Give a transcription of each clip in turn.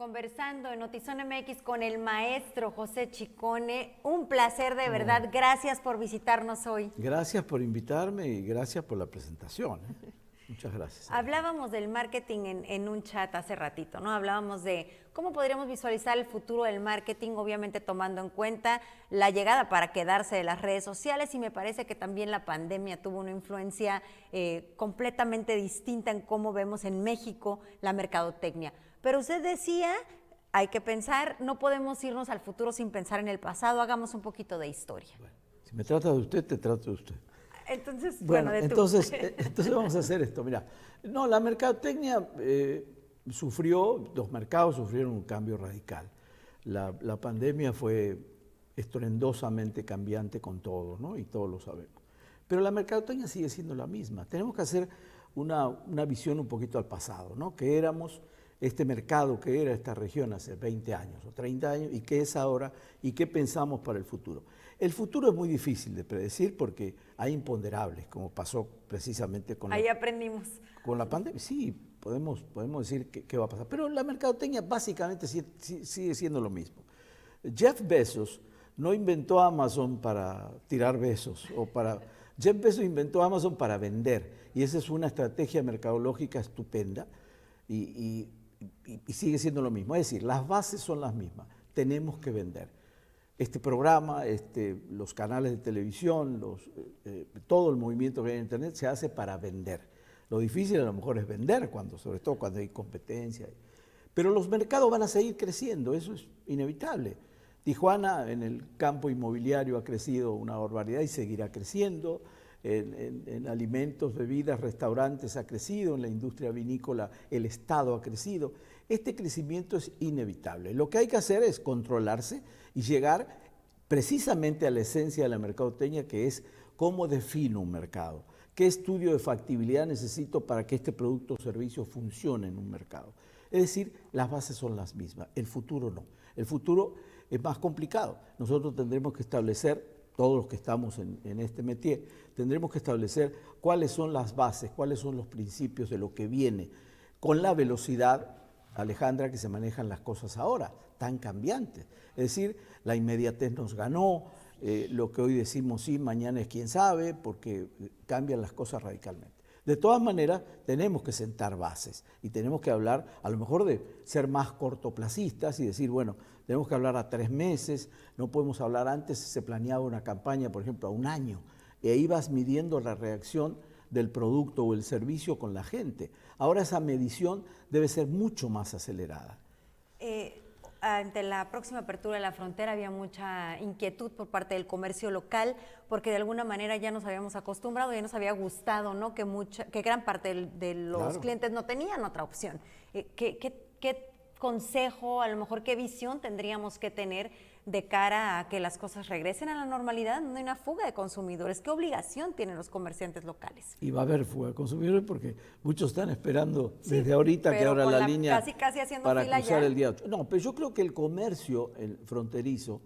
conversando en Notizón MX con el maestro José Chicone. Un placer de verdad. Gracias por visitarnos hoy. Gracias por invitarme y gracias por la presentación. Muchas gracias. Hablábamos del marketing en un chat hace ratito, ¿no? Hablábamos de cómo podríamos visualizar el futuro del marketing, obviamente tomando en cuenta la llegada para quedarse de las redes sociales, y me parece que también la pandemia tuvo una influencia completamente distinta en cómo vemos en México la mercadotecnia. Pero usted decía, hay que pensar, no podemos irnos al futuro sin pensar en el pasado, hagamos un poquito de historia. Bueno, si me trata de usted, te trato de usted. Entonces, entonces vamos a hacer esto. Mira, no, la mercadotecnia sufrió, los mercados sufrieron un cambio radical. La pandemia fue estruendosamente cambiante con todo, ¿no? Y todos lo sabemos. Pero la mercadotecnia sigue siendo la misma. Tenemos que hacer una visión un poquito al pasado, ¿no? Que éramos este mercado, que era esta región hace 20 años o 30 años, y qué es ahora, y qué pensamos para el futuro. El futuro es muy difícil de predecir porque hay imponderables, como pasó precisamente con aprendimos. Con la pandemia. Sí, podemos decir qué va a pasar. Pero la mercadotecnia básicamente sigue siendo lo mismo. Jeff Bezos no inventó Amazon para tirar besos, Jeff Bezos inventó Amazon para vender, y esa es una estrategia mercadológica estupenda, y sigue siendo lo mismo. Es decir, las bases son las mismas, tenemos que vender. Este programa, los canales de televisión, todo el movimiento que hay en Internet se hace para vender. Lo difícil a lo mejor es vender, sobre todo cuando hay competencia. Pero los mercados van a seguir creciendo, eso es inevitable. Tijuana en el campo inmobiliario ha crecido una barbaridad y seguirá creciendo. En alimentos, bebidas, restaurantes ha crecido, en la industria vinícola el Estado ha crecido. Este crecimiento es inevitable. Lo que hay que hacer es controlarse y llegar precisamente a la esencia de la mercadotecnia, que es cómo defino un mercado, qué estudio de factibilidad necesito para que este producto o servicio funcione en un mercado. Es decir, las bases son las mismas, el futuro no. El futuro es más complicado. Nosotros tendremos que establecer, todos los que estamos en este métier, tendremos que establecer cuáles son las bases, cuáles son los principios de lo que viene, con la velocidad, Alejandra, que se manejan las cosas ahora, tan cambiantes. Es decir, la inmediatez nos ganó, lo que hoy decimos sí, mañana es quién sabe, porque cambian las cosas radicalmente. De todas maneras, tenemos que sentar bases y tenemos que hablar, a lo mejor, de ser más cortoplacistas y decir, bueno, tenemos que hablar a 3 meses, no podemos hablar antes. Se planeaba una campaña, por ejemplo, a 1 año, y ahí vas midiendo la reacción del producto o el servicio con la gente. Ahora esa medición debe ser mucho más acelerada. Ante la próxima apertura de la frontera había mucha inquietud por parte del comercio local, porque de alguna manera ya nos habíamos acostumbrado, ya nos había gustado, ¿no? Que gran parte de los clientes no tenían otra opción. ¿Qué consejo, a lo mejor qué visión tendríamos que tener de cara a que las cosas regresen a la normalidad? No hay una fuga de consumidores. ¿Qué obligación tienen los comerciantes locales? Y va a haber fuga de consumidores porque muchos están esperando desde ahorita que abra la línea casi haciendo para fila cruzar ya. El día 8. No, pero yo creo que el comercio fronterizo,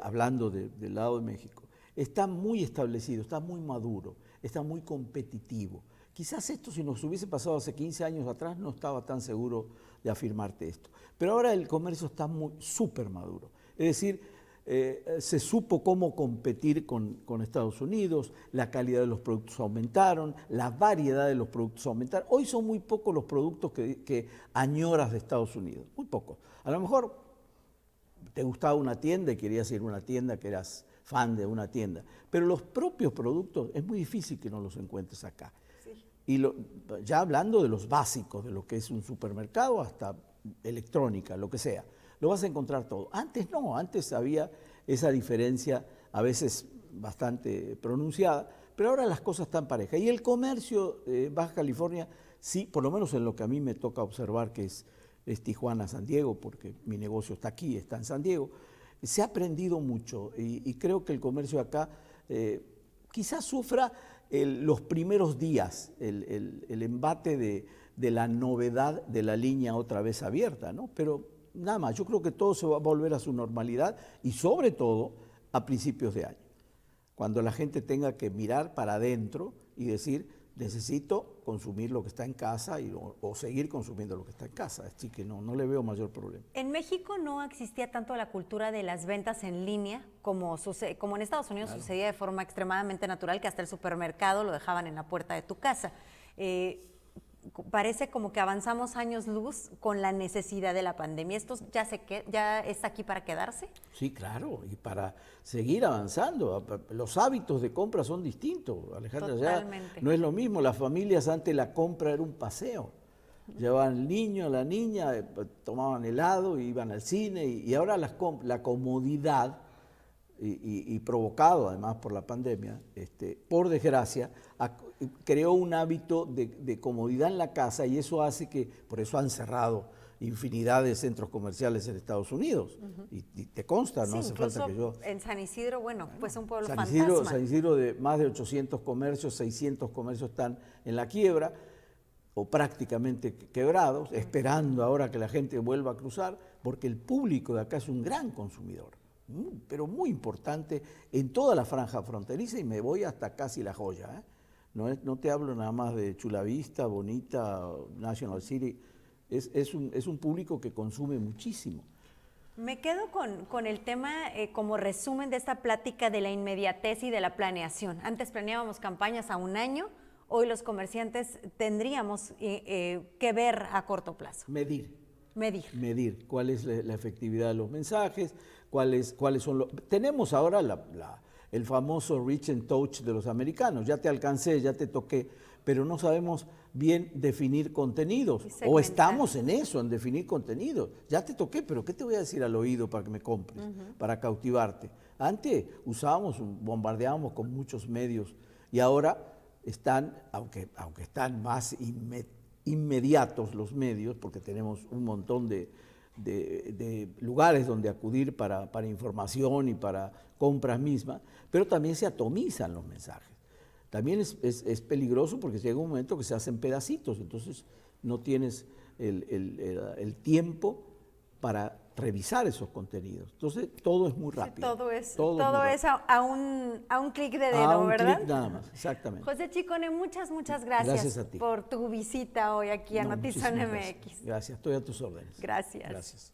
hablando del lado de México, está muy establecido, está muy maduro, está muy competitivo. Quizás esto, si nos hubiese pasado hace 15 años atrás, no estaba tan seguro de afirmarte esto. Pero ahora el comercio está súper maduro. Es decir, se supo cómo competir con Estados Unidos, la calidad de los productos aumentaron, la variedad de los productos aumentaron. Hoy son muy pocos los productos que añoras de Estados Unidos, muy pocos. A lo mejor te gustaba una tienda y querías ir a una tienda, que eras fan de una tienda, pero los propios productos es muy difícil que no los encuentres acá. Y ya hablando de los básicos, de lo que es un supermercado, hasta electrónica, lo que sea, lo vas a encontrar todo. Antes no, antes había esa diferencia a veces bastante pronunciada, pero ahora las cosas están parejas. Y el comercio Baja California, sí, por lo menos en lo que a mí me toca observar, que es Tijuana, San Diego, porque mi negocio está aquí, está en San Diego, se ha aprendido mucho y creo que el comercio acá quizás sufra los primeros días, el embate de la novedad de la línea otra vez abierta, ¿no? Pero nada más, yo creo que todo se va a volver a su normalidad y sobre todo a principios de año, cuando la gente tenga que mirar para adentro y decir, necesito consumir lo que está en casa o seguir consumiendo lo que está en casa, así que no le veo mayor problema. En México no existía tanto la cultura de las ventas en línea como en Estados Unidos. Claro. Sucedía de forma extremadamente natural, que hasta el supermercado lo dejaban en la puerta de tu casa. Parece como que avanzamos años luz con la necesidad de la pandemia. ¿Esto ya está aquí para quedarse? Sí, claro, y para seguir avanzando. Los hábitos de compra son distintos, Alejandra. Totalmente. Ya no es lo mismo. Las familias antes la compra era un paseo. Llevaban el niño, la niña, tomaban helado, iban al cine, y ahora la comodidad, y provocado además por la pandemia, por desgracia, creó un hábito de comodidad en la casa, y eso hace que, por eso han cerrado infinidad de centros comerciales en Estados Unidos, y te consta, no hace falta que yo... En San Isidro, pues un pueblo fantasma. San Isidro, de más de 800 comercios, 600 comercios están en la quiebra, o prácticamente quebrados, esperando ahora que la gente vuelva a cruzar, porque el público de acá es un gran consumidor, pero muy importante en toda la franja fronteriza, y me voy hasta casi La Joya, ¿eh? No te hablo nada más de Chula Vista, Bonita, National City, es un público que consume muchísimo. Me quedo con el tema como resumen de esta plática de la inmediatez y de la planeación. Antes planeábamos campañas a un año, hoy los comerciantes tendríamos que ver a corto plazo. Medir cuál es la efectividad de los mensajes, cuáles son los... Tenemos ahora el famoso reach and touch de los americanos, ya te alcancé, ya te toqué, pero no sabemos bien definir contenidos, o estamos en eso, en definir contenidos. Ya te toqué, pero ¿qué te voy a decir al oído para que me compres, para cautivarte? Antes bombardeábamos con muchos medios, y ahora están, aunque están más inmediatos los medios, porque tenemos un montón de lugares donde acudir para información y para compras mismas, pero también se atomizan los mensajes. También es peligroso porque llega un momento que se hacen pedacitos, entonces no tienes el tiempo para revisar esos contenidos. Entonces todo es muy rápido. Sí, todo es a un clic de dedo, a un ¿verdad? Clic nada más, exactamente. José Chicone, muchas gracias a ti por tu visita hoy aquí a Notizón MX. Gracias, estoy a tus órdenes. Gracias. Gracias.